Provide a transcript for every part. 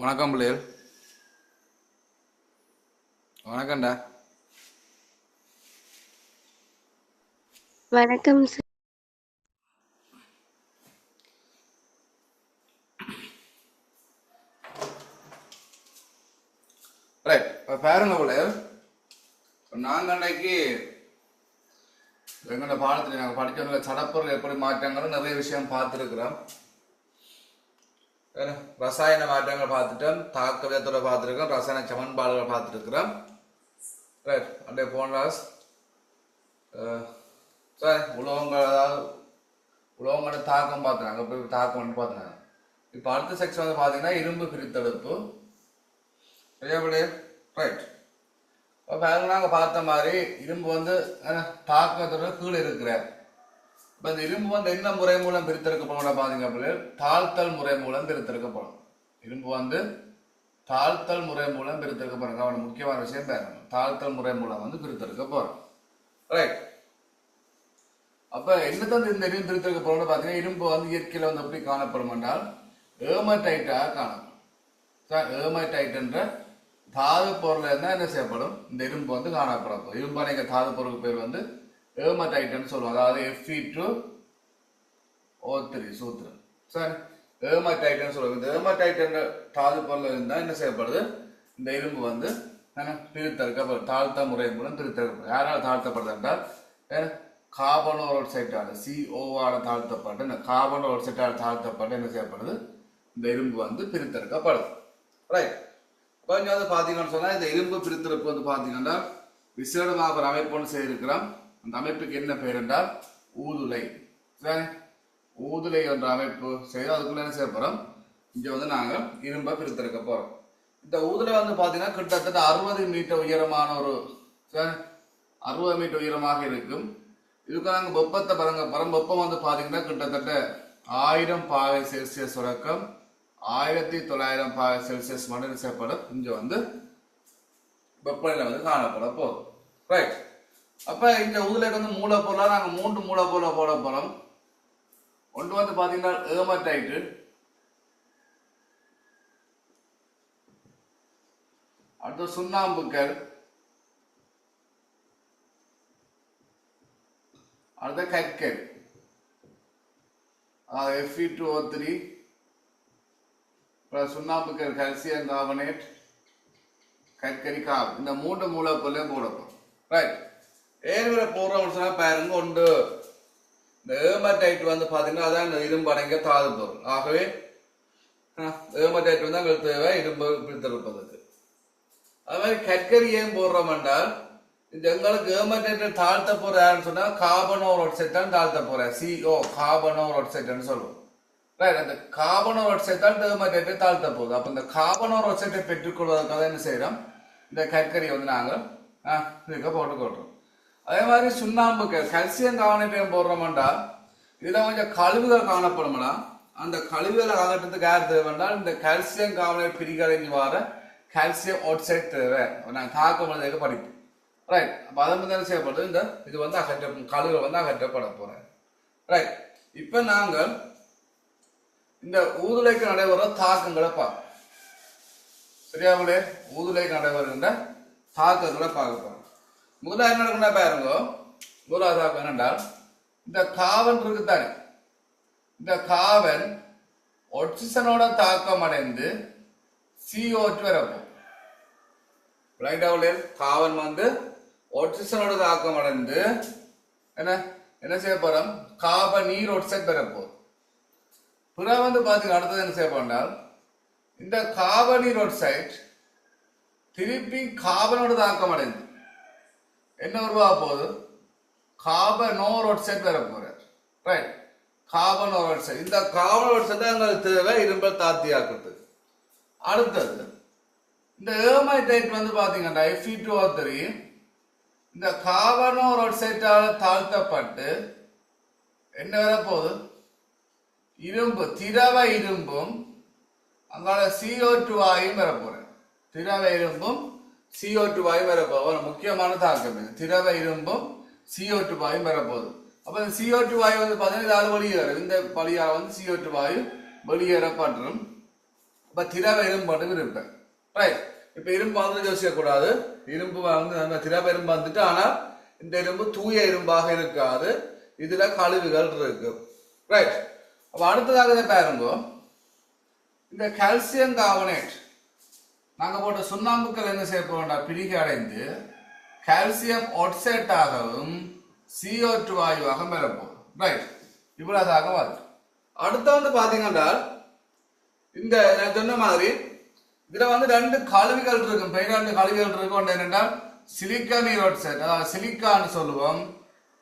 வணக்கம் பிள்ளைகள். வணக்கம்டா. வணக்கம் சார். ரைட், இப்போ பாருங்க பிள்ளைகள், நாங்கள் அன்னைக்கு எங்களோட பாடத்தில் நாங்கள் படித்தவங்க சடப்பொருள் எப்படி மாற்றங்களும் நிறைய விஷயம் பார்த்துருக்குறோம். ரசாயன மாற்றங்கள் பார்த்துட்டோம், தாக்க விதத்தோட பார்த்துருக்கோம், ரசாயன சமன்பாடுகள் பார்த்துருக்குறோம். ரைட், அப்படியே போனாஸ் சார் உலோகங்கள், அதாவது உலோகங்களோட தாக்கம் பார்த்துனாங்க, எப்படி தாக்கம்னு பார்த்துனாங்க. இப்போ அடுத்த செக்ஷன் வந்து பார்த்தீங்கன்னா இரும்பு பிரித்தெடுப்பு. சரியா பிள்ளைகள்? ரைட், இப்போ நாங்கள் பார்த்த மாதிரி இரும்பு வந்து தாக்கத்தோட கீழே இருக்கிறார். இப்போ இந்த இரும்பு வந்து என்ன முறை மூலம் பிரித்தெடுக்கப்படும் பார்த்தீங்க பிள்ளைகள்? தாழ்த்தல் முறை மூலம் பிரித்தெடுக்கப்படும். இரும்பு வந்து தாழ்த்தல் முறை மூலம் பிரித்தெடுக்கப்படும். அவனோட முக்கியமான விஷயம் பாருங்க, தாழ்த்தல் முறை மூலம் வந்து பிரித்தெடுக்க போறோம். ரைட், அப்ப என்னதான் இந்த இரும்பு பிரித்தெடுக்க போறோம்னு பார்த்தீங்கன்னா, இரும்பு வந்து இயற்கையில வந்து எப்படி காணப்படும் என்றால் ஏமடைட்டாக காணப்படும். ஏமடைட் என்ற தாது பொருள் இருந்தால் என்ன செய்யப்படும்? இந்த இரும்பு வந்து காணப்படும். இரும்பு அணைக்க தாது பொருளுக்கு பேர் வந்து ஏமடைட்னு சொல்லுவாங்க. அதாவது Fe2O3 சூத்திரம். சரி, ஏமடைட்னு சொல்லுவாங்க. இந்த ஏமடைட் என்ற தாது பொருள் இருந்தால் என்ன செய்யப்படுது? இந்த இரும்பு வந்து பிரித்தெடுக்கப்படும். தாழ்த்த முறை மூலம் பிரித்தெடுக்கப்படும். யாரால் தாழ்த்தப்படுது என்றால் கார்பனோஆக்சைடால CO-ஆல தாழ்த்தப்பட்டு, இந்த கார்பனோஆக்சைடால் தாழ்த்தப்பட்டு என்ன செய்யப்படுது? இந்த இரும்பு வந்து பிரித்தெடுக்கப்படுது. ரைட், கொஞ்சம் வந்து பார்த்தீங்கன்னு சொன்னால் இந்த இரும்பு பிரித்தெடுப்பு வந்து பார்த்தீங்கன்னா விசேடமாக ஒரு அமைப்பு ஒன்று செய்திருக்கிறோம். அந்த அமைப்புக்கு என்ன பேர் என்றால் ஊதுலை. சரி, ஊதுலை என்ற அமைப்பு செய்து அதுக்குள்ள என்ன செய்ய போகிறோம்? இங்கே வந்து நாங்கள் இரும்பை பிரித்தெடுக்க போகிறோம். இந்த ஊதுலை வந்து பார்த்தீங்கன்னா கிட்டத்தட்ட 60 மீட்டர் உயரமான ஒரு 60 மீட்டர் உயரமாக இருக்கும். இதுக்கு நாங்கள் வெப்பத்தை பரம் வெப்பம் வந்து பார்த்தீங்கன்னா கிட்டத்தட்ட 1000 பாகை செல்சியஸ் தொடக்கம் 1900 பாகை செல்சியஸ் மட்டும் செய்யப்படும். இங்கே வந்து வெப்பநிலை வந்து காணப்பட போகுது. ரைட், அப்ப இந்த ஊதுலைக்கு வந்து மூலப்பொருளாக நாங்கள் 3 மூலப்பொருளை போட போறோம். ஒன்று வந்து பார்த்தீங்கன்னா ஏமடைட்டு, அடுத்து சுண்ணாம்புக்கல், அடுத்த கற்கல், Fe2O3 சுண்ணாம்புக்கல், கால்சியம் கார்பனேட், கற்கரி கார், இந்த 3 மூலப்பொருளையும் போடப்போம். ரைட், ஏற்கனவே போடுறோம்னு சொன்னா பாருங்க, ஒன்று இந்த ஏமடைட் வந்து பாத்தீங்கன்னா அதான் இந்த இரும்பு அடங்கிய தாது பொருள். ஆகவே ஏமடைட் வந்து எங்களுக்கு தேவை இரும்பு பிரித்தெடுப்பதற்கு. அது மாதிரி கற்கரி ஏன் போடுறோம் என்றால், இந்த எங்களுக்கு ஏமடைட் தாழ்த்த போற யாருன்னு சொன்னா கார்பனோஆக்சைடு தான் தாழ்த்த போற, CO கார்பனோஆக்சைடுன்னு சொல்லுவோம். ரைட், அந்த கார்பனோஆக்சைடு தான் ஏமடைட்டை தாழ்த்த போகுது. அப்ப இந்த கார்பனோஆக்சைடை பெற்றுக்கொள்வதற்காக என்ன செய்யறோம்? இந்த கற்கரி வந்து நாங்கள் இதுக்கு போட்டுக்கொள்றோம். அதே மாதிரி சுண்ணாம்புக்கு கால்சியம் கார்பனேட் போடுறோம்டா, இதுல கொஞ்சம் கழிவுகள் காணப்படும்னா அந்த கழிவுகளை அகற்றத்துக்கு யார் தேவைன்றால் இந்த கால்சியம் கார்பனேட் பிரிகடைஞ்சு வர கால்சியம் ஆக்சைடு தேவை. நாங்கள் தாக்கம் படிப்போம். ரைட், அப்போ அதை வந்து என்ன செய்யப்படுது? இந்த இது வந்து கழிவுகள் வந்து அகற்றப்பட போறேன். ரைட், இப்ப நாங்கள் இந்த ஊதுலைக்கு நடைபெற தாக்கங்களை பார்ப்போம். சரியாவிலே ஊதுலைக்கு நடைபெறுகின்ற தாக்கங்களை பார்க்க போறோம். முதல்ல என்ன நடக்குன்னா பாருங்க, முதலாவது தாக்கம் என்னென்றால் இந்த காவன் இருக்குத்தானே, இந்த காவன் ஆக்சிஜனோட தாக்கம் அடைந்து CO2 வரப்போம். காவன் வந்து ஆக்சிஜனோட தாக்கம் அடைந்து என்ன என்ன செய்ய போறோம்? கார்பன் நீர் ஆக்சைடு வரப்போம். பிறகு வந்து பாத்தீங்கன்னா அடுத்தது என்ன செய்ய போனால் இந்த கார்பன் நீர் ஆக்சைடு திருப்பி கார்பனோட தாக்கம் அடைந்து என்ன உருவாக போகுது? கார்பனோஆக்சைடு வர போறார். ரைட், கார்பனோஆக்சைடு, இந்த கார்பனோஆக்சைடு தான் எங்களுக்கு தேவை இரும்பை தாத்தியாக்குறது. அடுத்தது இந்த ஏமடைட் வந்து பாத்தீங்கன்னா Fe2O3 இந்த கார்பனோஆக்சைடால தாழ்த்தப்பட்டு என்ன வர போகுது? இரும்பு, திரவ இரும்பும் அங்கால CO2 வாயும் வர போறேன். திரவ இரும்பும் CO2 வாயும் வரப்போகுது. முக்கியமான தாக்கம் இது. திரவ இரும்பும் CO2 வாயும் வரப்போகுது. அப்ப இந்த CO2 வாயு வந்து பார்த்தீங்கன்னா இதால் வெளியேறும். இந்த வழியாக வந்து CO2 வாயு வெளியேறப்பட்டுரும். அப்ப திரவ இரும்பு மட்டும் இருப்பேன். ரைட். இப்ப இரும்பு வந்து யோசிக்க கூடாது. இரும்பு வந்து திரவ இரும்பு வந்துட்டு, ஆனால் இந்த இரும்பு தூய இரும்பாக இருக்காது. இதுல கழிவுகள் இருக்கு. ரைட். அப்ப அடுத்ததாக பாருங்க, இந்த கால்சியம் கார்பனேட் நாங்க போட்ட சுண்ணாம்புக்கள் என்ன செய்ய போறோம்னா பிரிகை அடைந்து கால்சியம் ஆக்சைடாகவும் CO2 வாயுவாக பெறப்போம். ரைட். இவ்வளவுதாக வருது. அடுத்த வந்து பாத்தீங்கன்னா இந்த நான் சொன்ன மாதிரி இதுல வந்து ரெண்டு கழிவுகள் இருக்கும். ரெண்டு கழிவுகள் இருக்கும். ஒன்று என்னென்றால் சிலிக்கா நீர் ஆக்சைடு, அதாவது சிலிக்கான்னு சொல்லுவோம்,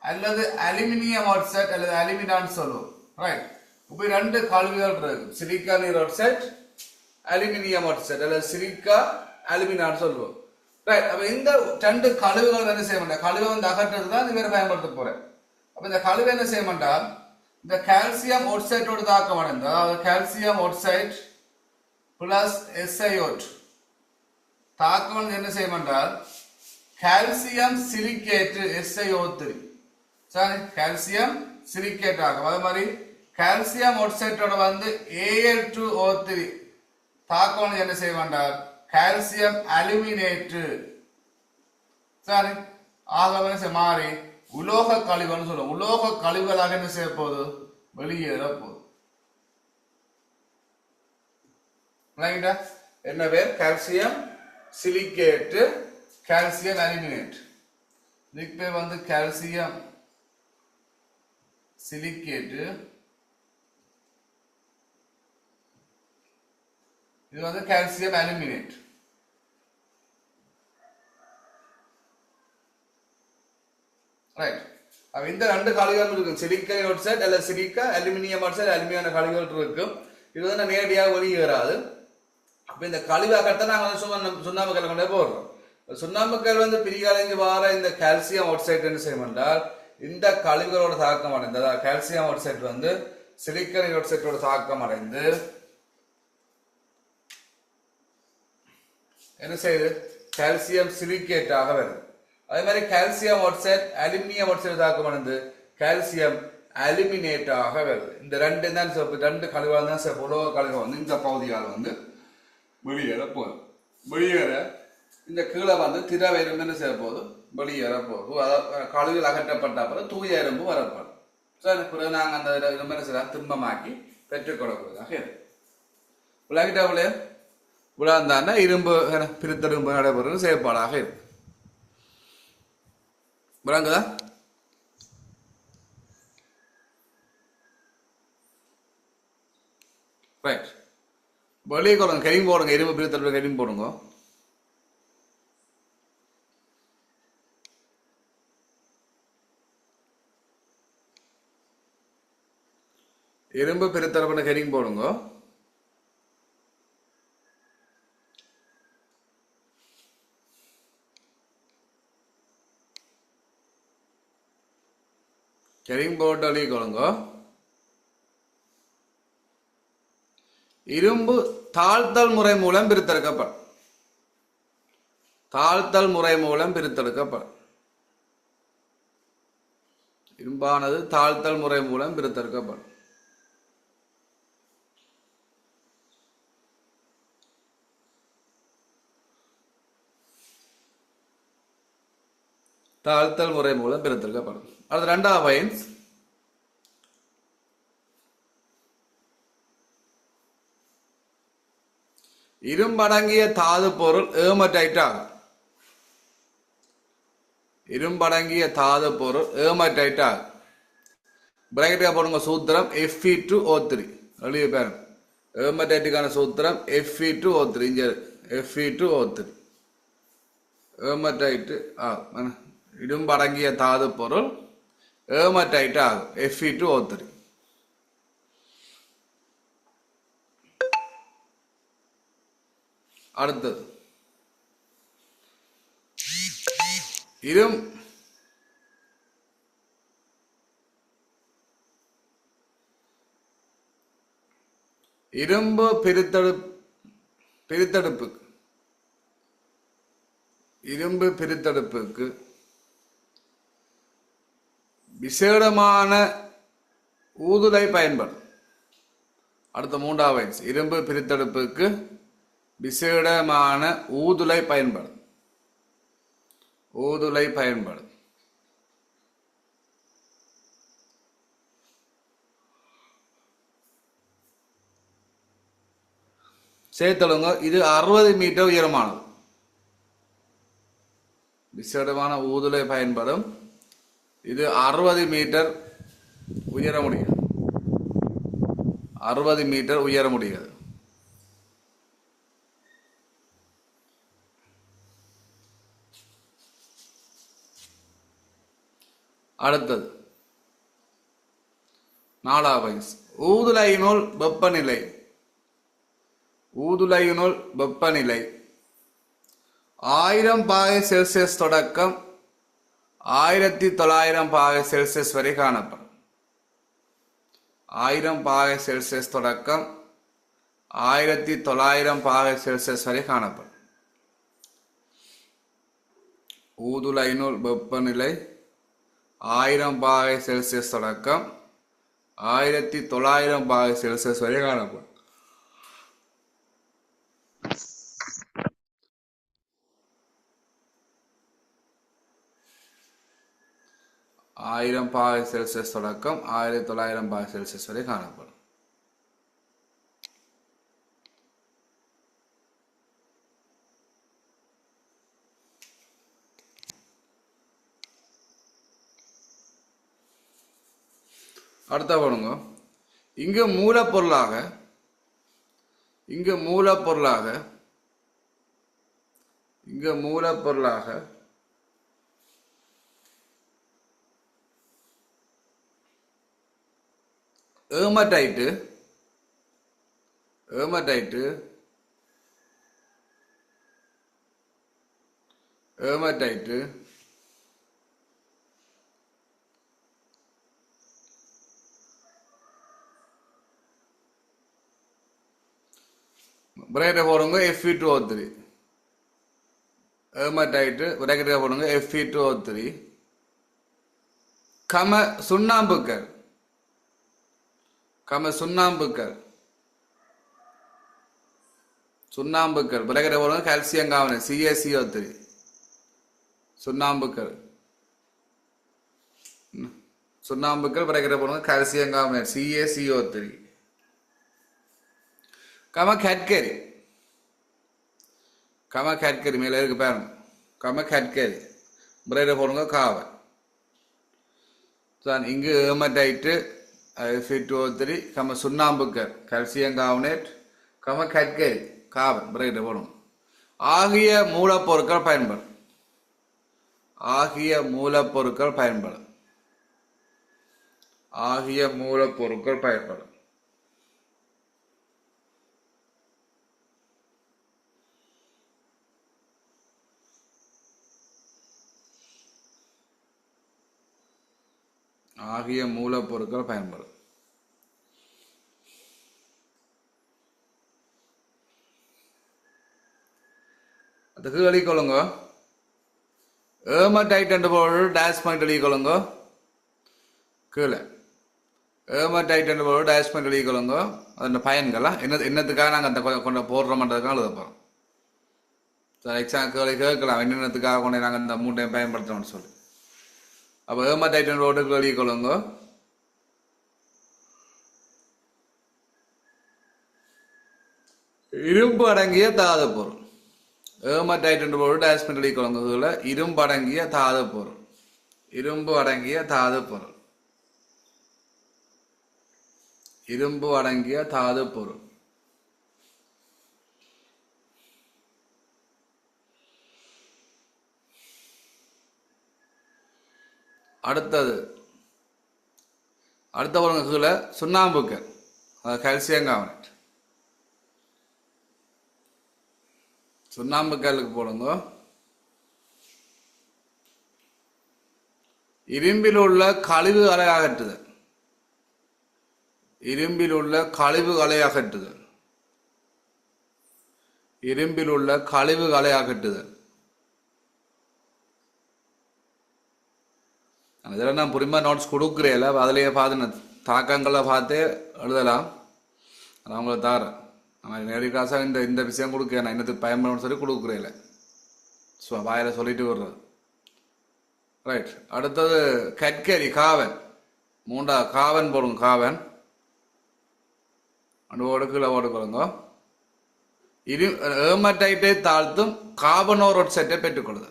அல்லது அலுமினியம் ஆக்சைடு அல்லது அலுமினான்னு சொல்லுவோம். ரைட். இப்ப ரெண்டு கழிவுகள் இருக்கு. சிலிக்கா நீர் ஆக்சைடு, அலுமினியம் ஆக்சைடு அல்லது சிலிக்கா அலுமினான்னு சொல்லுவோம். ரைட். அப்ப இந்த ரெண்டு கழிவுகள் என்ன செய்ய மாட்டேன், கழிவை வந்து அகற்றுறது தான் இந்த பயன்படுத்த போறேன். அப்ப இந்த கழிவு என்ன செய்ய மாட்டால் இந்த கால்சியம் ஆக்சைடோடு தாக்கம் அடைந்து, அதாவது கால்சியம் ஆக்சைடு பிளஸ் SiO2 தாக்கம் என்ன செய்ய மாட்டால் கால்சியம் சிலிக்கேட் SiO3, சரி, கால்சியம் சிலிக்கேட் ஆகும். அதே மாதிரி கால்சியம் ஆக்சைடோட வந்து Al2O3 தாக்கம் என்ன செய்ய மாட்டால் கால்சியம் அலுமினேட்டு, சரி, ஆகவே மாறி உலோக கழிவுன்னு சொல்லுவோம். உலோக கழிவுகளாக என்ன செய்ய போகுது, வெளியேற போகுது. என்ன பேர், கால்சியம் சிலிக்கேட்டு, கால்சியம் அலுமினேட். இதுக்கு பேர் வந்து கால்சியம் சிலிக்கேட்டு, இது வந்து கால்சியம் அலுமினேட். ரைட். அப்ப இந்த ரெண்டு கழிவுகள் இருக்கும், சிலிக்கா ஆக்சைடு அல்லது சிலிக்கா, அலுமினியம் ஆக்சைடு, அலுமினியம் கழிவுகள் இருக்கும். இது வந்து நேரடியாக வெளியேறாது. அப்ப இந்த கழிவாக்கத்தான் நாங்கள் சுண்ணாம்புக்கல் கொண்டே போடுறோம். சுண்ணாம்புக்கல் வந்து பிரிகளைஞ்சு வார இந்த கால்சியம் ஆக்சைடு என்ன செய்யும் என்றால் இந்த கழிவுகளோட தாக்கம் அடைந்து, அதாவது கால்சியம் ஆக்சைடு வந்து சிலிக்கா ஆக்சைடோட தாக்கம் அடைந்து என்ன செய்யுது, கால்சியம் சிலிக்கேட்டாக வருது. அதே மாதிரி கால்சியம் ஆக்சைடு அலுமினியம் ஆக்சைடு தாக்கம் அடைந்து கால்சியம் அலுமினேட்டாக வருது. இந்த ரெண்டு தான் ரெண்டு கழிவுகள் தான் உலோக கழிவு வந்து இந்த பகுதியால் வந்து வெளியேற போகுது. வெளியேற இந்த கீழே வந்து திரவ இரும்பு என்ன செய்ய போகுது, வெளியேற போகுது. அதாவது கழிவுகள் அகற்றப்பட்ட அப்புறம் தூய இரும்பு வரப்படும். சரி, பிறகு நாங்கள் அந்த இரும்பு என்ன செய்யலாம், திண்மமாக்கி பெற்றுக்கொள்ளக்கூடியதாக இருக்கு. விளக்கிட்டாவிலே விழாந்தான இரும்பு பிரித்தெடும்பு நடைபெறும் செயற்பாடாக இருக்கு. விளங்குதா? ரைட். வெளியே கொடுங்க, கரியும் போடுங்க, இரும்பு பிரித்தெடுப்பு கரியும் போடுங்க. இரும்பு பிரித்தெடுப்பு கரியும் போடுங்க. கரியும் போட்டு அழி கொடுங்க. இரும்பு தாழ்த்தல் முறை மூலம் பிரித்தெடுக்கப்படும். தாழ்த்தல் முறை மூலம் பிரித்தெடுக்கப்படும். இரும்பானது தாழ்த்தல் முறை மூலம் பிரித்தெடுக்கப்படும். தாழ்த்தல் முறை மூலம் பிரித்தெடுக்கப்படும். அது ரெண்டாவது பயன்ஸ். இரும்படங்கிய தாது பொருள் ஏமடைட் ஆகும். இரும்படங்கிய தாது பொருள் ஏமடைட் ஆகும். பிராக்கெட்ல போடுங்க சூத்திரம் Fe2O3. வெளிய பாருங்க, ஏமடைட்டுக்கான சூத்திரம் Fe2O3. இங்க Fe2O3 ஏமடைட் ஆகும். இரும்படங்கிய தாது பொருள் ஏமடைட் ஆகும், Fe2O3. அடுத்தது இரும்பு பிரித்தெடுப்புக்கு விசேடமான ஊதுலை பயன்படும். அடுத்த 3வது பாயிண்ட்ஸ், இரும்பு பிரித்தெடுப்புக்கு விசேடமான ஊதுலை பயன்படும். ஊதுலை பயன்படும். சேர்த்தலுங்க. இது 60 மீட்டர் உயரமானது. விசேடமான ஊதுலை பயன்படும். இது 60 மீட்டர் உயர முடியும். 60 மீட்டர் உயர முடியாது. அடுத்தது 4வது பாயிண்ட், ஊதுலையினுள் வெப்பநிலை. ஊதுலையினுள் வெப்பநிலை 1000 பாகை செல்சியஸ் தொடக்கம் 1900 பாகை செல்சியஸ் வரை காணப்படும். 1000 பாகை செல்சியஸ் தொடக்கம் 1900 பாகை செல்சியஸ் வரை காணப்படும். ஊதுலையினுள் வெப்பநிலை 1000 பாகை செல்சியஸ் தொடக்கம் 1900 பாகை செல்சியஸ் வரை காணப்படும். ஆயிரம் பாகை செல்சியஸ் தொடக்கம் 1900 பாகை செல்சியஸ் வரை காணப்படும். அடுத்த பாருங்க, இங்கு மூலப்பொருளாக ஏமடைட்டு பிரேக்கை போடுங்க Fe2O3. ஏமடைட்டு பிரேக்கை போடுங்க Fe2O3. சுண்ணாம்புக்கல் பிரேக்கை போடுங்க கால்சியம் கார்பனேட் CaCO3. சுண்ணாம்புக்கல் பிரேக்கை போடுங்க கால்சியம் கார்பனேட் CaCO3. கட்கரி மேல இருக்கு பாருங்க. கட்கரி பிரேக்கை போடுங்க காவல். இங்கு hematite Fe2O3 சுண்ணாம்புக்கல் calcium carbonate Gadkari காவல் பிரேக்கை போடுங்க. ஆகிய மூலப்பொருட்கள் பயன்படும். ஆகிய மூலப்பொருட்கள் பயன்படும். ஆகிய மூலப்பொருட்கள் பயன்படும். அதுக்கு எழுதிக்கொள்ளுங்க. ஏமடைட் என்ற பொருள் டேஷ் பாயிண்ட் எழுதிக்கொள்ளுங்க. கீழே ஏமடைட் என்ற பொருள் டேஷ் பாயிண்ட் எழுதிக்கொள்ளுங்க. அதோட பயன்களா என்னத்துக்காக நாங்கள் அந்த கொண்ட போடுறோம்ன்றதுக்காக எழுதப்போம். எக்ஸாம் கேட்கலாம் என்னென்னத்துக்காக கொண்டு நாங்கள் இந்த 3 டைம் பயன்படுத்துறோம்னு சொல்லி. அப்போ ஏமடைட் என்ற பொருளுக்கு எழுதிக்கொள்ளுங்க. இரும்பு அடங்கிய தாது பொருள். ஏமடைட் என்ற பொருள் டேஷ் பாயிண்ட் எழுதிக்கொள்ளுங்க. இரும்பு அடங்கிய தாது பொருள். இரும்பு அடங்கிய தாது பொருள். அடுத்த பாருங்க கீழே சுண்ணாம்புக்கல் கால்சியம் கார்பனேட். சுண்ணாம்புக்கல்லுக்கு போடுங்க. இரும்பில் உள்ள கழிவுகளை அகற்றுதல். இதெல்லாம் நான் புரியுமா நோட்ஸ் கொடுக்குறேன். அதுலேயே பார்த்து தாக்கங்களை பார்த்தே எழுதலாம். நான் உங்களை தாரேன். ஆனால் நேரடி காசாக இந்த விஷயம் கொடுக்க நான் என்னத்துக்கு பயன்படணும்னு சொல்லி கொடுக்குறேன். ஸோ வாயில் சொல்லிட்டு வர்றது. ரைட். அடுத்தது கட்கரி காவன். காவன் போடுங்க. காவன் அண்டோடு கீழே ஓடுக்கொள்ளுங்க. ஏமடைட்டை தாழ்த்தும் காபனோரோட்சைட்டை பெற்றுக்கொள்ளுது.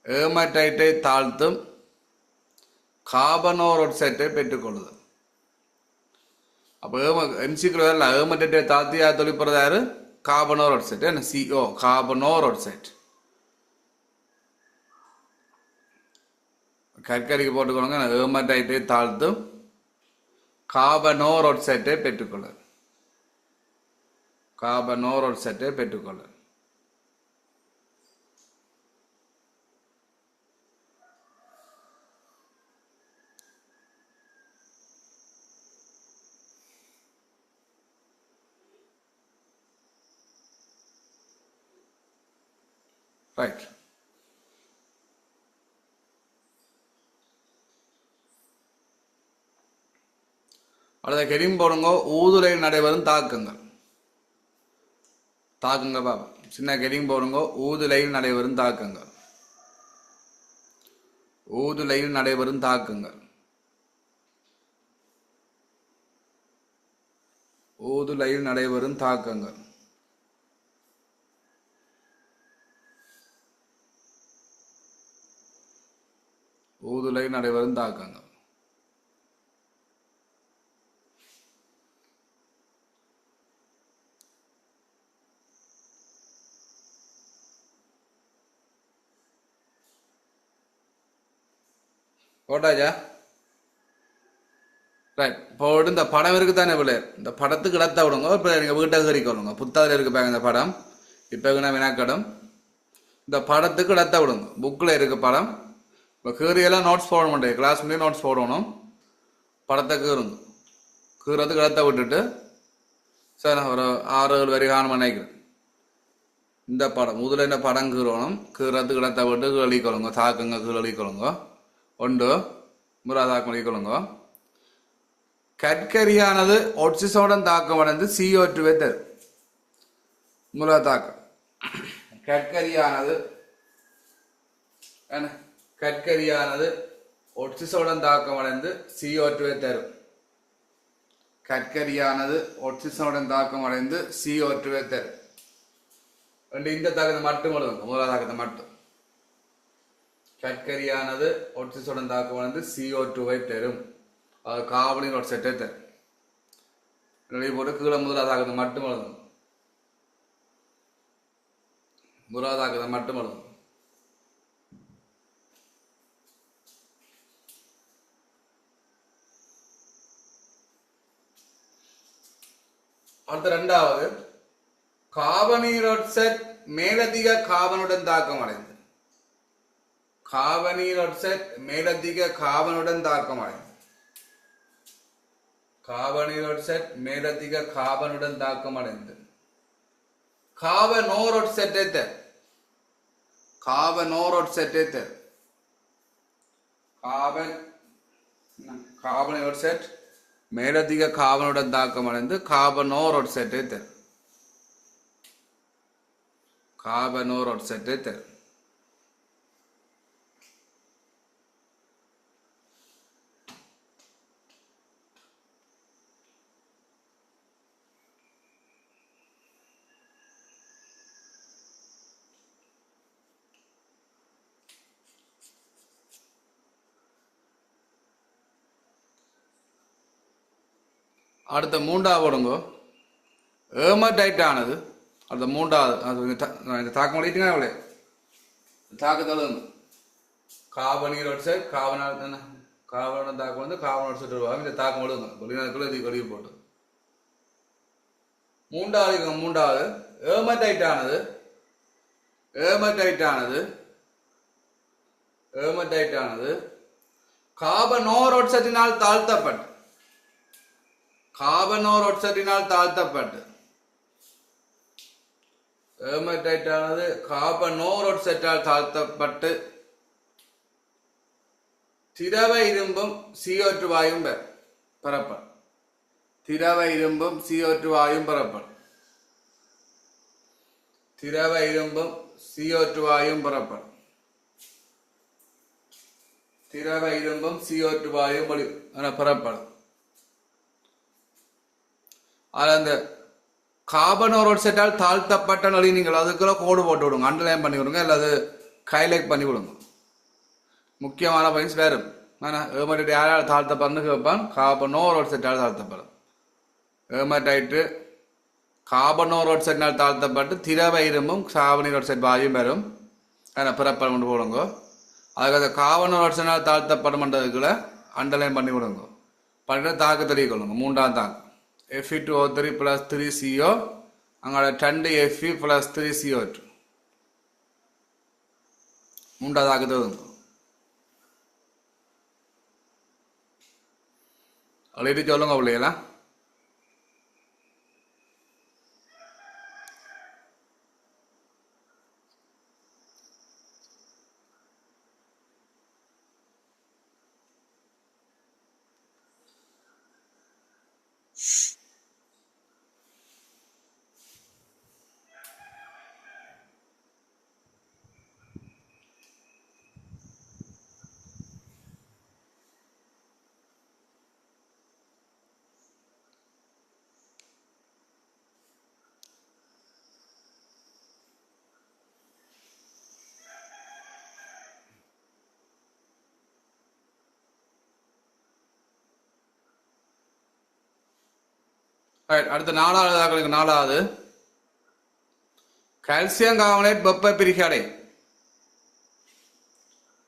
ஏமடைட்டை தாழ்த்தும் காபனோரோட்சைட்டை பெற்றுக்கொள்ளுது. அப்போ எம்சிக்குள்ள ஏமடைட்டை தாழ்த்தி தொழிற்படுறது யாரு? காபனோரோட்சைட். என்ன CO காபனோரோட்சைட். கற்கரிக்கு போட்டுக்கொள்ளுங்க. ஏமடைட்டை தாழ்த்தும் காபனோரோட்சைட்டை பெற்றுக்கொள்ளுது. காபனோரோட்சைட்டை பெற்றுக்கொள்ளுது. ரைட். அடுத்த கெரியும் போடுங்க. ஊதுலையில் நடைபெறும் தாக்கங்கள். தாக்கங்கள் பாப்பா. சின்ன கெரியும் போடுங்க. ஊதுலையில் நடைபெறும் தாக்கங்கள். ஊதுலையில் நடைபெறும் தாக்கங்கள். ஊதுலையில் நடைபெறும் தாக்கங்கள். ஊதுலையில் நடைபெறும் தாக்கங்கள். போட்டாச்சா? ரைட். போட்டு இந்த படம் இருக்கு தானே பிள்ளை, இந்த படத்துக்கு இடத்த விடுங்க. இப்போ நீங்கள் வீட்டை கறிக்கொள்ளுங்க. புத்தாதில் இருக்கு பாருங்க இந்த படம். இப்போ வினாக்கடம். இந்த படத்துக்கு இடத்த விடுங்க. புக்கில் இருக்கு படம். இப்போ கீரியெல்லாம் நோட்ஸ் போட மாட்டேன். கிளாஸ் முடியும் நோட்ஸ் போடணும். படத்தை கீறுங்க. கீறதுக்கு இடத்த விட்டுட்டு சார் நான் ஒரு 6-7 வரி காணும் நினைக்கிறேன். இந்த படம் முதல்ல இந்த படம் கீறணும். கீறதுக்கு இடத்த விட்டு கீழிக்கொள்ளுங்க. தாக்குங்க கீழிக்கொள்ளுங்க. ஒன்று முறாதாக்கம் அளிக்கொள்ளுங்க. கற்கரியானது ஒட்சிசோடன் தாக்கம் அடைந்து CO2 தரும். முறாதாக்கம். கற்கரியானது ஒட்சிசோடன் தாக்கம் அடைந்து CO2 தரும். கற்கரியானது ஒட்சிசோடன் தாக்கம் அடைந்து CO2 தரும். இந்த தாக்கத்தை மட்டும் எழுதுங்க. மூலாதாக்கத்தை மட்டும். கற்கரியானது ஒட்சிசோடன் தாக்கம் அடைந்து CO2 தரும். அது கார்பனின் ஆக்சைடை தரும். போட்டு கீழே முதலாதாக்கத்தை மட்டும் எழுதுங்க. முதலாதாக்கத்தை மட்டும் எழுதுங்க. அடுத்த இரண்டாவது கார்பனீரொட்சைட் மேலதிக கார்பனுடன் தாக்கம் அடைந்து. கார்பனீரொட்சைட் மேலதிக கார்பனுடன் தாக்கம் அடைந்து. கார்பனீரொட்சைட் மேலதிக கார்பனுடன் தாக்கம் அடைந்து. கார்பனோரோட்சைட்டை தரும். கார்பனோரோட்சைட்டை தரும். கார்பனீரொட்சைட் மேலதிக கார்பனுடன் தாக்கம் அடைந்து கார்பனோரோட்சைட்டை தரும். கார்பனோரோட்சைட்டை தரும். அடுத்த மூன்றாவது ஏமடைட் ஆனது. அடுத்த மூன்றாவது தாக்கம் அளிட்டுங்க. அவளே தாக்கத்தால் கார்பனீரொட்சைட் கார்பனோட தாக்கம் வந்து கார்பனோட்சைட் வருவாங்க. இந்த தாக்கம் எழுதுங்க. வெளியே போட்டு மூன்றாவது ஏமடைட் ஆனது கார்பனோரோட்சைட்டினால் தாழ்த்தப்பட்டு. கார்பனோரோட்சைட்டினால் தாழ்த்தப்பட்டு. ஏமடைட் ஆனது கார்பனோரோட்சைட்டால் தாழ்த்தப்பட்டு திரவ இரும்பும் CO2 வாயும் பெறப்படும். திரவ இரும்பும் CO2 வாயும் பெறப்படும். திரவ இரும்பும் CO2 வாயும் பெறப்படும். திரவ இரும்பும் CO2 வாயும் பெறப்படும். அந்த கார்பனோரோட்சைட்டால் தாழ்த்தப்பட்ட நொடி நீங்கள் அதுக்குள்ள கோடு போட்டு விடுங்க, அண்டர்லைன் பண்ணி விடுங்க, அல்லது ஹைலைட் பண்ணி விடுங்க. முக்கியமான பாயிண்ட்ஸ் வேறும் ஏமடைட் யாரால் தாழ்த்தப்படுன்னு கேட்பான். கார்பனோரோட்சைட்டால் தாழ்த்தப்படும். ஏமடைட்டு கார்பனோரோட்சைட்டால் தாழ்த்தப்பட்டு திரவ இரும்பும் கார்பனோரோட்சைட் வாயும் பெறும் பிறப்படம் கொண்டு போடுங்க. அதுக்கு அந்த கார்பனோரோட்சைட்டால் தாழ்த்தப்படும்ன்றதுக்குள்ள அண்டர்லைன் பண்ணி விடுங்க. பண்ணிட்டு தாக்கு தெரியக்கொள்ளுங்க. மூன்றாம் தாக்கு Fe2O3 plus 3CO அங்கே 2 Fe plus 3CO2 மூன்றாவது ஆக்குது. அழிட்டு சொல்லுங்க பிள்ளைகளா. அடுத்த நாலாவது கால்சியம் கார்பனேட் வெப்ப பிரிகடை.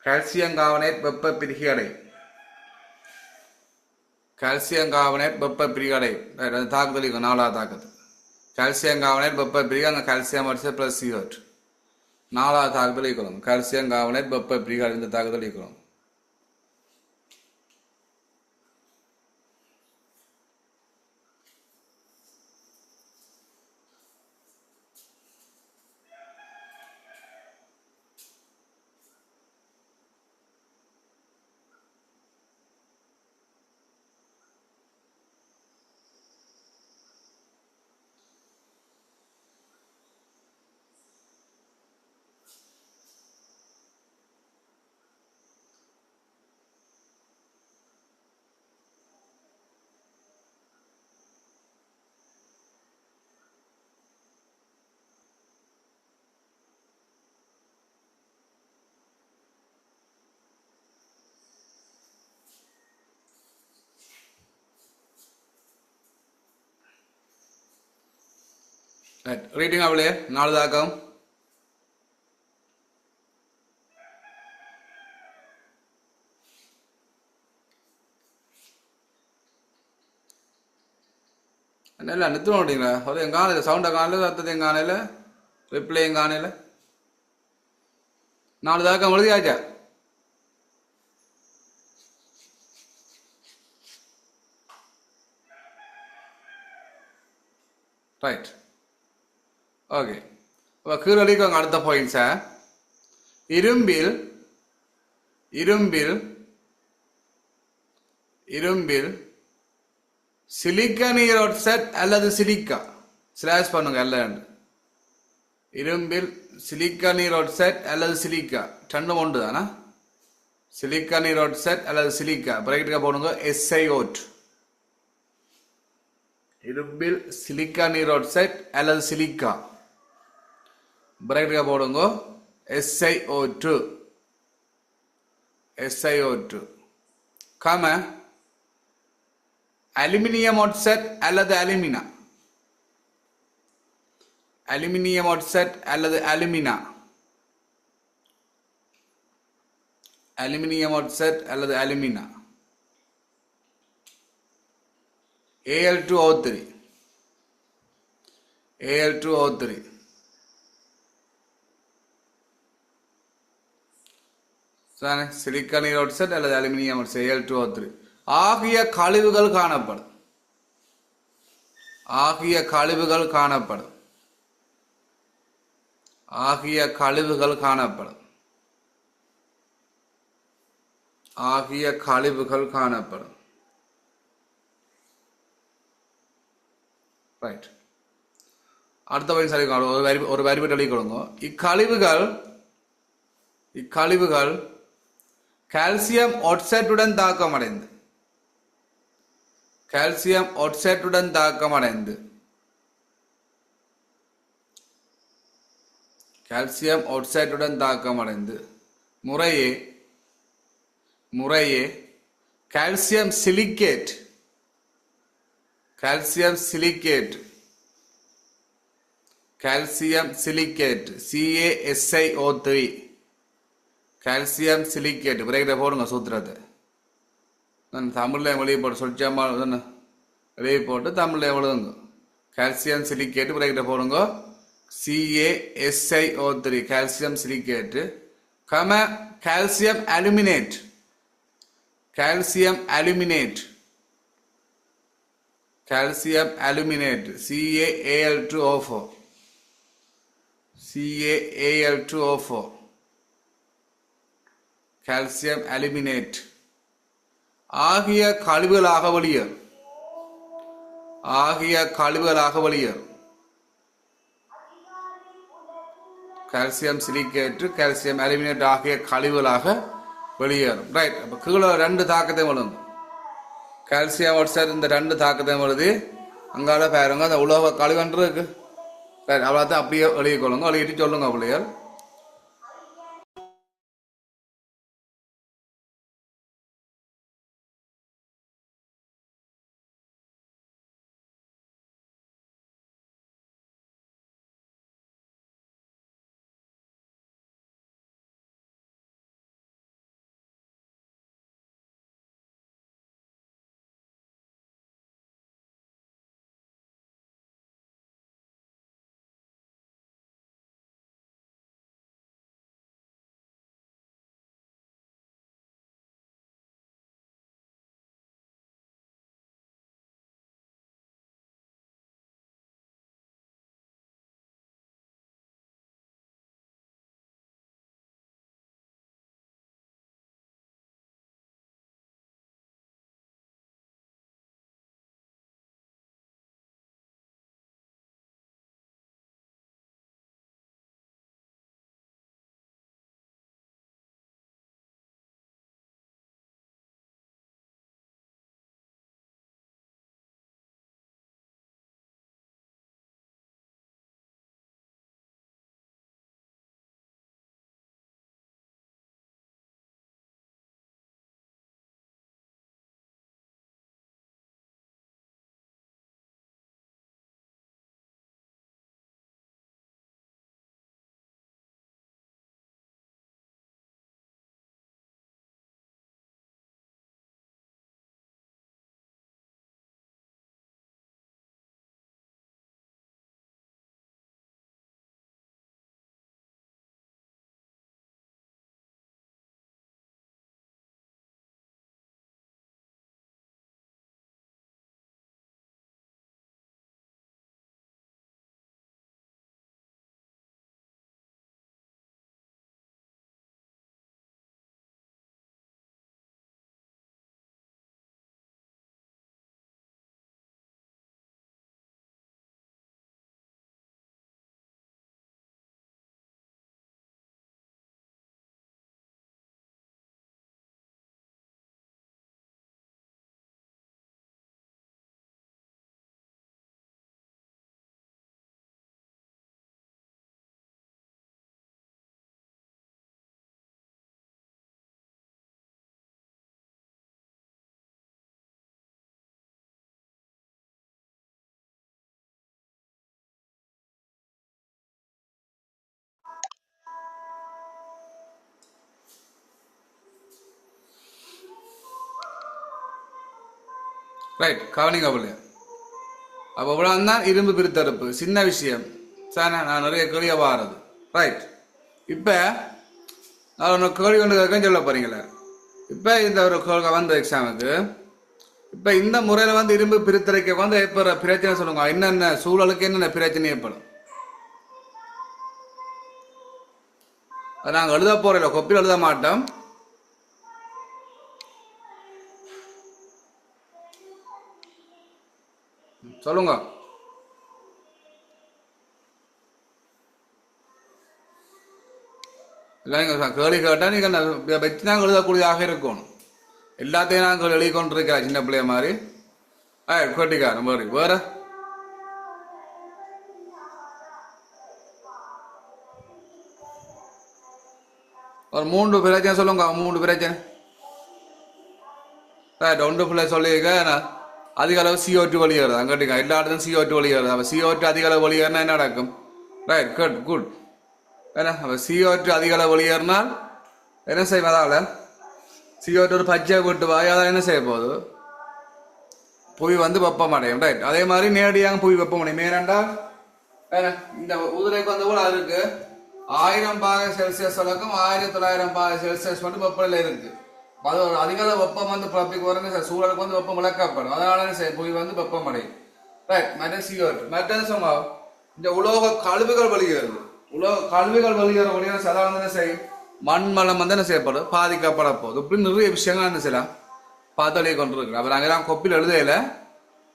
கால்சியம் கார்பனேட் வெப்ப பிரிகடை. கால்சியம் கார்பனேட் வெப்ப பிரிகடை தாக்குதல். நாலாவது தாக்குதல் கால்சியம் கார்பனேட் வெப்ப பிரிகை. அங்கே கால்சியம் அடிச்சு பிளஸ் CO2 நாலாவது தாக்குதல் ஈக்குவலம். கால்சியம் கார்பனேட் வெப்ப பிரிகடை இந்த தாக்குதல் ஈக்குவலம். ரீடிங் அவளே நாலுதாக்கம். என்ன நிறுத்த மாட்டீங்களா? அது என் காணல, சவுண்டை காணல, சத்தத்தை என் காணல, ரிப்ளை என் காணல. நாலுதாக்கம் எழுதியாச்சா? Right, okay. அப்போ கீழடிக்கு அடுத்த பாயிண்ட்ஸா இரும்பில் இரும்பில் இரும்பில் சிலிக்கா நீரோட்சைட் அல்லது சிலிக்கா ஸ்லாஷ் பண்ணுங்க எல்லாம். இரும்பில் சிலிக்கா நீரோட்சைட் அல்லது சிலிக்கா ரெண்டும் ஒன்று தானா? சிலிக்கா நீரோட்சைட் அல்லது சிலிக்கா பிராக்கெட்டுக்கு போடுங்க SiO2. இரும்பில் சிலிக்கா நீரோட்சைட் அல்லது சிலிக்கா பிராக்கெட்டுக்கு போடுங்க SiO2. SiO2 காம அலுமினியம் ஆக்சைடு அல்லது அலுமினா. அலுமினியம் ஆக்சைடு அல்லது அலுமினா. அலுமினியம் ஆக்சைடு அல்லது அலுமினா. Al2O3. Al2O3 சிலிக்கா நீரோட்சைடு அல்லது அலுமினியம் ஆக்சைடு Al2O3 ஆகிய கழிவுகள் காணப்படும். ஆகிய கழிவுகள் காணப்படும். ஆகிய கழிவுகள் காணப்படும். ஆகிய கழிவுகள் காணப்படும். ரைட். அடுத்த வரி சரி ஒரு வரி விட்டு எழுதி கொடுங்க. இக்கழிவுகள் கால்சியம் ஆக்சைடுடன் தாக்கமடைந்து முறையே calcium silicate CaSiO3 calcium silicate விரைகிற போடுங்க சூத்திரத்தை. நான் தமிழில் வெளியே போட்டு சொல்லிச்சாமா வெளியே போட்டு தமிழில் எழுதுங்க. கால்சியம் சிலிக்கேட் விரைகிற போடுங்க. CaSiO3 calcium silicate calcium aluminate CaAl2O4 calcium aluminate ஆகிய கழிவுகளாக வெளியேறும். கால்சியம் சிலிக்கேட் கால்சியம் அலுமினேட் ஆகிய கழிவுகளாக வெளியேறும். ரைட். அப்போ கீழே 2 தாக்கத்தையும் எழுதுங்க. கால்சியம் ஆக்சைடு இந்த 2 தாக்கத்தையும் எழுதி அங்கால பாருங்க அந்த உலோக கழிவுன்று இருக்கு. ரைட். அவ்வளோதான் அப்படியே எழுதிக்கொள்ளுங்க. எழுதிட்டு சொல்லுங்க பிள்ளைகள். ரைட். கவனிங்க பிள்ளைங்க. அப்போ இவ்வளோதான் இரும்பு பிரித்தெடுப்பு. சின்ன விஷயம் சார். நான் நிறைய கேள்வியாக வாரது. ரைட். இப்போ நான் ஒன்று கேள்வி கொண்டு கேட்கன்னு சொல்ல போகிறீங்களே. இப்போ இந்த ஒரு கேள்வி வந்த எக்ஸாமுக்கு இப்போ இந்த முறையில் வந்து இரும்பு பிரித்தரைக்க வந்து ஏற்படுற பிரச்சனை சொல்லுங்க. என்னென்ன சூழலுக்கு என்னென்ன பிரச்சனை ஏற்படும் அது நாங்கள் எழுத போகிறோம். கொப்பியில் எழுத மாட்டோம். சொல்லுங்க. இல்லை நீங்கள் கேள்வி கேட்டால் நீங்கள் வச்சு தான் எழுதக்கூடியதாக இருக்கணும். எல்லாத்தையும் நான் எழுதி கொண்டு இருக்கிறேன் சின்ன பிள்ளைய மாதிரி. கேட்டிக்காரன் மாதிரி வேற ஒரு 3 பிரச்சனை சொல்லுங்க. 3 பிரச்சனை ஒன்று பிள்ளை சொல்லியிருக்கேன். அதிக அளவு CO2 வெளியேறுது. கேட்டிங்க எல்லா இடத்துலையும் CO2 வெளியேறுது. அப்போ CO2 அதிக அளவு வெளியேறினா என்ன நடக்கும்? Right good good. ஏன்னா அப்போ CO2 அதிக அளவு வெளியேறினால் என்ன செய்யும்? அதால் CO2 ஒரு பச்சை விட்டு வாய் அதான் என்ன செய்ய போகுது? புவி வெப்பம் அடையும். ரைட் அதே மாதிரி நேரடியாக புவி வெப்பம் அடையும். ஏனென்றால் இந்த உதிரைக்கு வந்து கூட அதுக்கு 1000 பாகை செல்சியஸ் அளவுக்கும் 1900 பாகை செல்சியஸ் மட்டும் வெப்பநிலை இருக்கு. அது ஒரு அதிக வெப்பம் வந்து பிறப்பிக்கு வர சூழலுக்கு வந்து வெப்பம் இழக்கப்படும். அதனால புவி வெப்பம் அடையும். ரைட் மற்ற CO2 மற்றது சும்மா இந்த உலோக கழிவுகள் வெளியேறுது. உலோக கழிவுகள் வெளியேற வழியாக சாதாரண என்ன செய்யும்? மண்மலம் வந்து என்ன செய்யப்படும்? பாதிக்கப்பட போகுது. இப்படி நிறைய விஷயங்கள் என்ன செய்யலாம் பார்த்தொழிய கொண்டு இருக்கு. அப்புறம் அங்கெல்லாம் கொப்பில் எழுதையில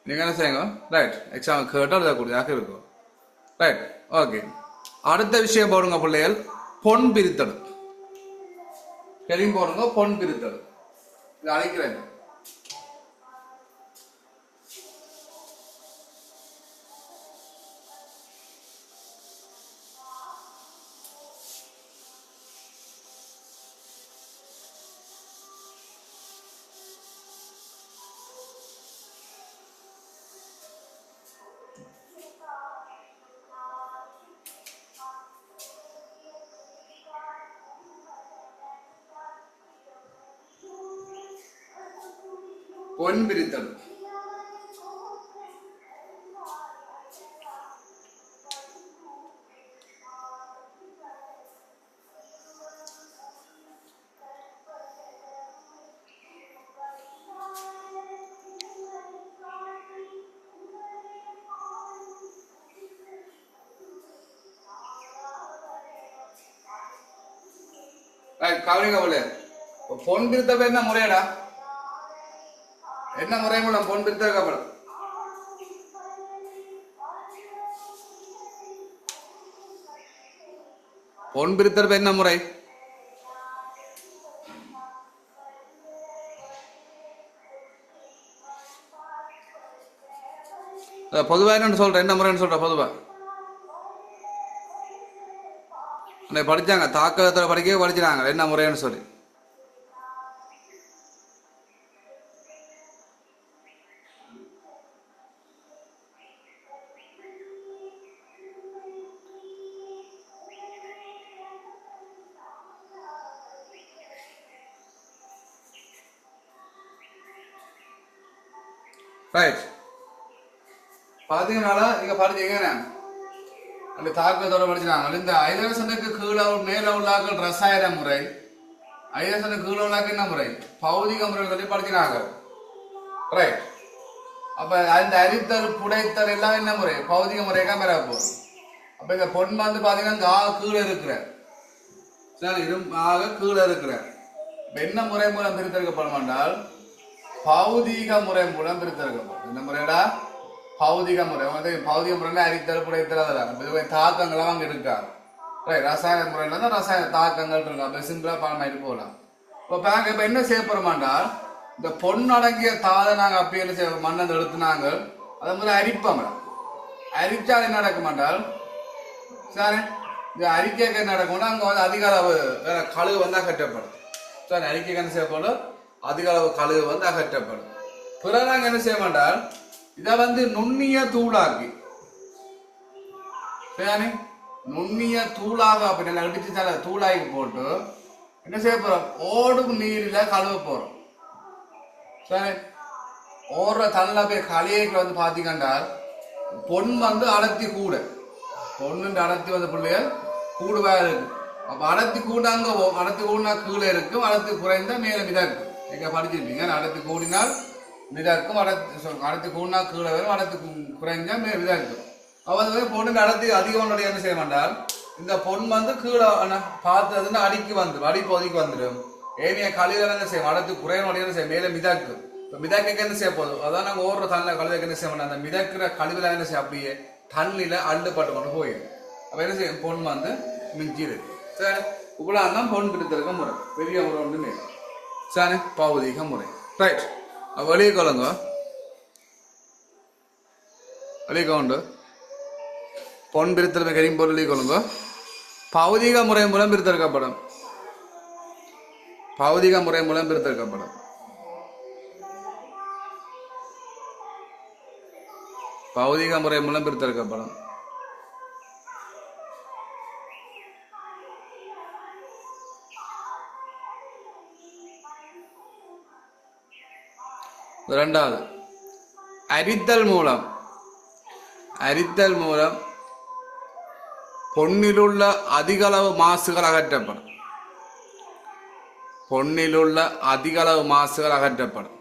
நீங்க என்ன செய்யுங்க? ரைட் எக்ஸாம் கேட்டால் எழுதக்கூடியதாக இருக்கும். Right okay. அடுத்த விஷயம் போடுங்க பிள்ளைகள். பொன் பிரித்தல் தெரியும் போடுங்க. பொன் பிரித்தல் இது அழைக்கிறேன். பொன் பிரித்தல் கவனிங்க போல. பொன் பிரித்தல் என்ன முறையடா? என்ன முறை மூலம் பொன் பிரித்தல் கப்பல்? பொன் பிரித்தல் என்ன முறை? பொதுவா என்ன சொல்ற? என்ன முறைன்னு சொல்ற? பொதுவா படிச்சாங்க தாக்கத்துல படிச்சாங்க என்ன முறைன்னு சொல்லி. ரைட் பாத்தீங்கன்னால நீங்க படிச்சீங்க அந்த தாக்கத்தோட படிச்சாங்க. இந்த 5% கீழே மேல உள்ளாக்கள் ரசாயன முறை, 5% கீழே உள்ளாக்க என்ன முறை? பௌதிக முறை சொல்லி படிச்சினாங்க. ரைட் அப்ப அந்த அரித்தல் புடைத்தல் எல்லாம் என்ன முறை? பௌதிக முறைக்கா மேல போகுது. அப்ப இந்த பொன் வந்து பாத்தீங்கன்னா கீழே இருக்கிற ஆக கீழே இருக்கிற என்ன முறை மூலம் பிரித்தெடுக்கப்படும் என்றால் பௌதிக முறை மூலம் பிரித்தெடுக்கப்படும். என்ன முறைடா? பௌதிக முறை. பௌதிக முறைன்னா அரித்தல் புடைத்தல் அதெல்லாம் தாக்கங்களாம் அங்க இருக்காது. ரைட் ரசாயன முறையில தான் ரசாயன தாக்கங்கள் இருக்கு. அப்ப சிம்பிளா பணமாயிட்டு போகலாம். இப்ப என்ன செய்ய போறோம்னால் இந்த பொன் அடங்கிய தாதை நாங்க அப்படி என்ன செய்ய மண்ணை எடுத்துனாங்க. அதை முதல்ல அரிப்போம். அரிச்சால் என்ன நடக்க மாட்டால் சார் இந்த அறிக்கைக்கு என்ன நடக்கும்னா அங்க வந்து அதிக அளவு கழுவு வந்து அகற்றப்படும். சார் அறிக்கைக்கு என்ன செய்யப்படும்? அதிக அளவு கழுவு வந்து அகற்றப்படும். பிறகு நாங்க என்ன செய்ய மாட்டால் இதை வந்து நுண்ணிய தூளாக்கி நுண்ணிய தூளாக அப்படி அடிச்சு தூளாக்கி போட்டு என்ன செய்ய போறோம்? ஓடும் நீரில கழுவ போறோம். சரி ஓடுற தள்ள போய் களியைக்கு வந்து பாத்தீங்கன்னா பொன் வந்து அடர்த்தி கூட, பொண்ணு அடர்த்தி வந்து பிள்ளைகள் கூடுவா இருக்கு. அப்ப அடர்த்தி கூட அங்க அடர்த்தி கூடினா கீழே இருக்கும், அடர்த்தி குறைந்தா மேல மிதக்கும். நீங்க படிச்சிருப்பீங்க அடர்த்தி கூடினால் மிதக்கும், அடர்த்தி கூடினா கீழே வரும், அடர்த்தி குறைஞ்சா மிதக்கும். அவ பொண்ணு அடர்த்தி அதிகம் என்ன செய்ய மாட்டால் இந்த பொன் வந்து கீழே பார்த்ததுன்னு அடிக்கு வந்துடும், அடிப்பகுதிக்கு வந்துடும். ஏனைய கழிவுகள் என்ன செய்யும்? அடர்த்தி குறையனுடைய என்ன செய்யும்? மேல மிதக்கும். இப்ப மிதக்க என்ன செய்ய போதும்? அதான் நாங்க ஓடுற தண்ணில கழுவுக்கு என்ன செய்ய மாட்டோம்? அந்த மிதக்கிற கழிவுல என்ன செய்யும்? அப்படியே தண்ணியில அள்ளுப்பட்டு கொண்டு போயிடும். அப்ப என்ன செய்யும்? பொன் வந்து மிஞ்சி இருக்கு. சரி இவ்வளவு தான் பொன் பிரித்தெடுக்க முறை. பெரிய முறை ஒன்றுமே சானே பௌதிக முறை. ரைட், வெளியே கொள்ளுங்க. வெளியே கொண்டு பொன் பிரித்தெடுக்க கரியும் பொருள் வெளியே கொள்ளுங்க. பௌதிக முறை மூலம் பிரித்தெடுக்கப்படும். பௌதிக முறை மூலம் பிரித்தெடுக்கப்படும். பௌதிக முறை மூலம் பிரித்தெடுக்கப்படும். இரண்டாவது அரித்தல் மூலம். அரித்தல் மூலம் பொன்னிலுள்ள அதிகளவு மாசுகள் அகற்றப்படும். பொன்னிலுள்ள அதிகளவு மாசுகள் அகற்றப்படும்.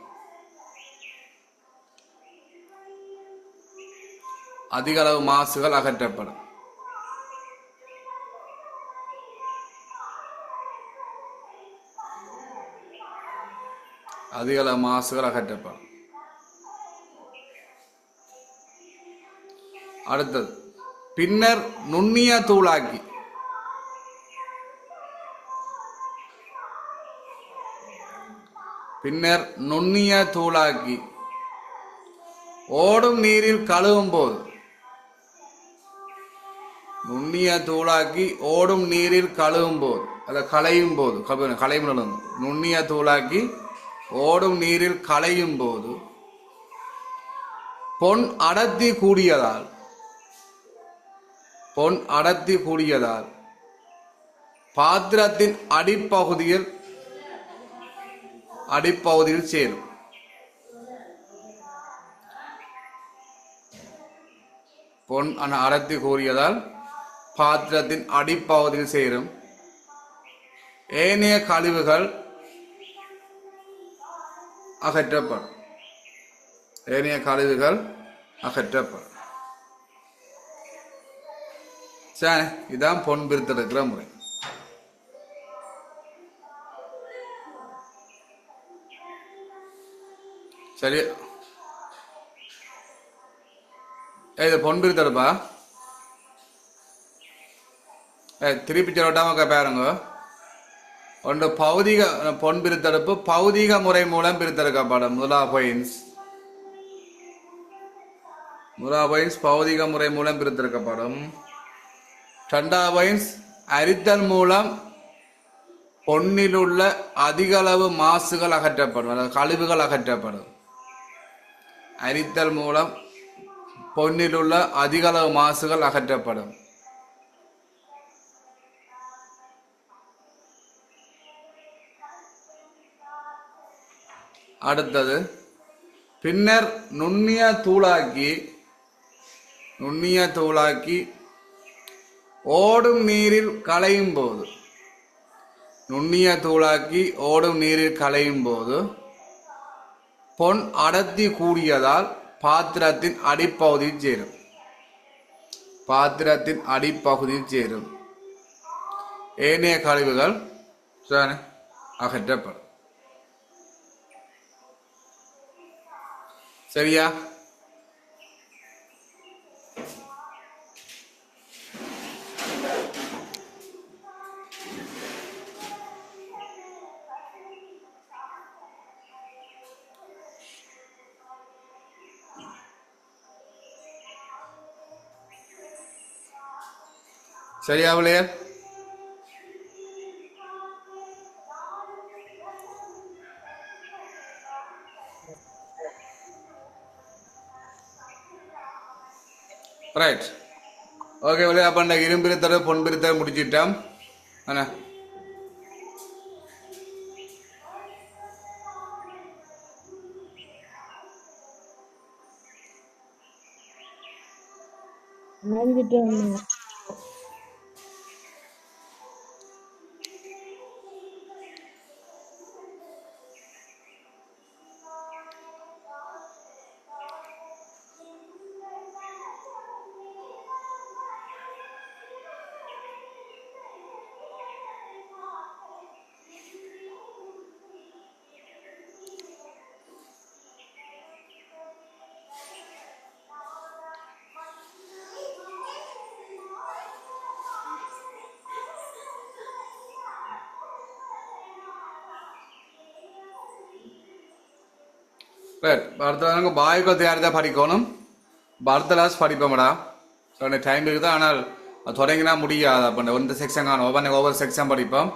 அதிகளவு மாசுகள் அகற்றப்படும். அதிகளவு மாசுகள் அகற்றப்படும். அடுத்தது பின்னர் நுண்ணிய தூளாக்கி. பின்னர் நுண்ணிய தூளாக்கி ஓடும் நீரில் கழுவும் போது. நுண்ணிய தூளாக்கி ஓடும் நீரில் கழுவும் போது, அதை களையும் போது, களையும். நுண்ணிய தூளாக்கி ஓடும் நீரில் களையும் போது பொன் அடர்த்தி கூடியதால். பொன் அடர்த்தி கூடியதால் பாத்திரத்தின் அடிப்பகுதியில் சேரும். பொன் அடர்த்தி கூடியதால் பாத்திரத்தின் அடிப்பகுதியில் சேரும். ஏனைய கழிவுகள் அகற்றப்படும். ஏனைய கழிவுகள் அகற்றப்படும். சரி, இதான் பொன் பிரித்தெடுக்கிற முறை. சரி, இது பொன் பிரித்தெடுப்பா. திருப்பி சொல்லட்டாம பாருங்க. ஒன்று பௌதிக பொன் பிரித்தெடுப்பு பௌதிக முறை மூலம் பிரித்தெடுக்கப்படும். முதலாவது பௌதிக முறை மூலம் பிரித்தெடுக்கப்படும். இரண்டாவது அரித்தல் மூலம் பொன்னிலுள்ள அதிகளவு மாசுகள் அகற்றப்படும், அதாவது கழிவுகள் அகற்றப்படும். அரித்தல் மூலம் பொன்னிலுள்ள அதிகளவு மாசுகள் அகற்றப்படும். அடுத்தது பின்னர் நுண்ணிய தூளாக்கி ஓடும் நீரில் களையும் போது. நுண்ணிய தூளாக்கி ஓடும் நீரில் களையும் போது பொன் அடர்த்தி கூடியதால் பாத்திரத்தின் அடிப்பகுதியில் சேரும். பாத்திரத்தின் அடிப்பகுதியில் சேரும். ஏனைய கழிவுகள் அகற்றப்படும். சரியா? சரியா பிள்ளையர்? ரைட், ஓகே பிள்ளையா. அப்ப இரும்பிரித்தல் பொன் பிரித்தல் முடிச்சிட்டோம். அண்ணா ரைட் அடுத்த நாங்கள் பாய்கள் தயாரி தான் படிக்கணும். அடுத்த கிளாஸ் படிப்போம்டா. ஸோ எனக்கு டைம் இருக்குது, ஆனால் அது தொடங்கினா முடியாது. அப்போ இந்த செக்ஷன் காணும் ஒவ்வொரு செக்ஷன் படிப்போம்.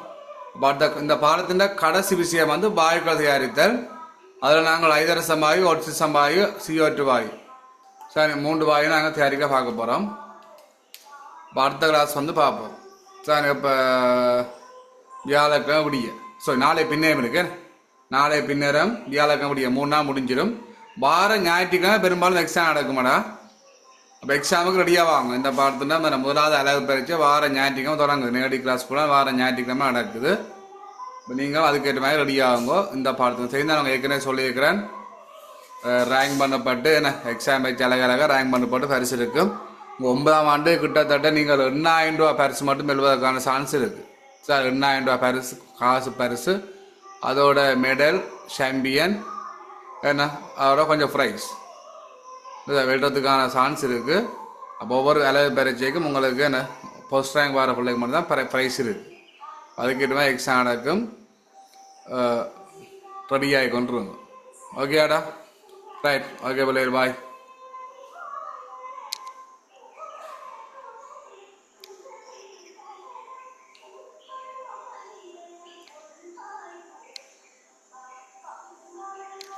இந்த பாடத்தின் கடைசி விஷயம் வந்து பாய்கள் தயாரித்தல். அதில் நாங்கள் ஐதரசம் வாயு, ஒட்சிசம் வாயு, CO2 வாயு, சரி 3 வாயு நாங்கள் தயாரிக்க பார்க்க போகிறோம். அடுத்த கிளாஸ் வந்து பார்ப்போம். சார் இப்போ வியாழக்கிழமை முடிய, ஸோ நாளை பின்னேரம் இருக்கு, நாளை பின்னேரம் வியாழக்கிழமை முடிய 3 நாள் முடிஞ்சிடும். வார ஞாயிற்றுக்கிழமை பெரும்பாலும் எக்ஸாம் நடக்குமாடா. அப்போ எக்ஸாமுக்கு ரெடியாக வாங்க. இந்த பாடத்துனா நம்ம முதலாவது அளவு பயிற்சி வார ஞாயிற்றுக்கிழமை தொடங்குது. நேரடி கிளாஸ் கூட வார ஞாயிற்றுக்கிழமை நடக்குது. இப்போ நீங்கள் அதுக்கேற்ற மாதிரி ரெடியாகுங்க. இந்த பாடத்துக்கு தெரிந்தால் நாங்கள் ஏற்கனவே சொல்லியிருக்கிறேன், ரேங்க் பண்ணப்பட்டு என்ன எக்ஸாம் வச்சு அழகழகாக ரேங்க் பண்ணப்பட்டு பரிசு இருக்கும். உங்கள் 9ஆம் ஆண்டு கிட்டத்தட்ட நீங்கள் 8,000 ரூபா பரிசு மட்டும் எழுவதற்கான சான்ஸ் இருக்குது. சார் 8,000 ரூபா பரிசு, காசு பரிசு, அதோட மெடல், சாம்பியன் என்ன, அதோட கொஞ்சம் ப்ரைஸ் வெல்றதுக்கான சான்ஸ் இருக்குது. அப்போ ஒவ்வொரு அளவு பரீட்சைக்கும் உங்களுக்கு என்ன ஃபர்ஸ்ட் ரேங்க் வர பிள்ளைக்கு மட்டும் தான் ப்ரைஸ் இருக்குது. அதுக்கிட்ட மாதிரி எக்ஸாம் நடக்கும். ரெடியாகி கொண்டுருங்க. ஓகேடா, ரைட், ஓகே பிள்ளைகள், பாய்.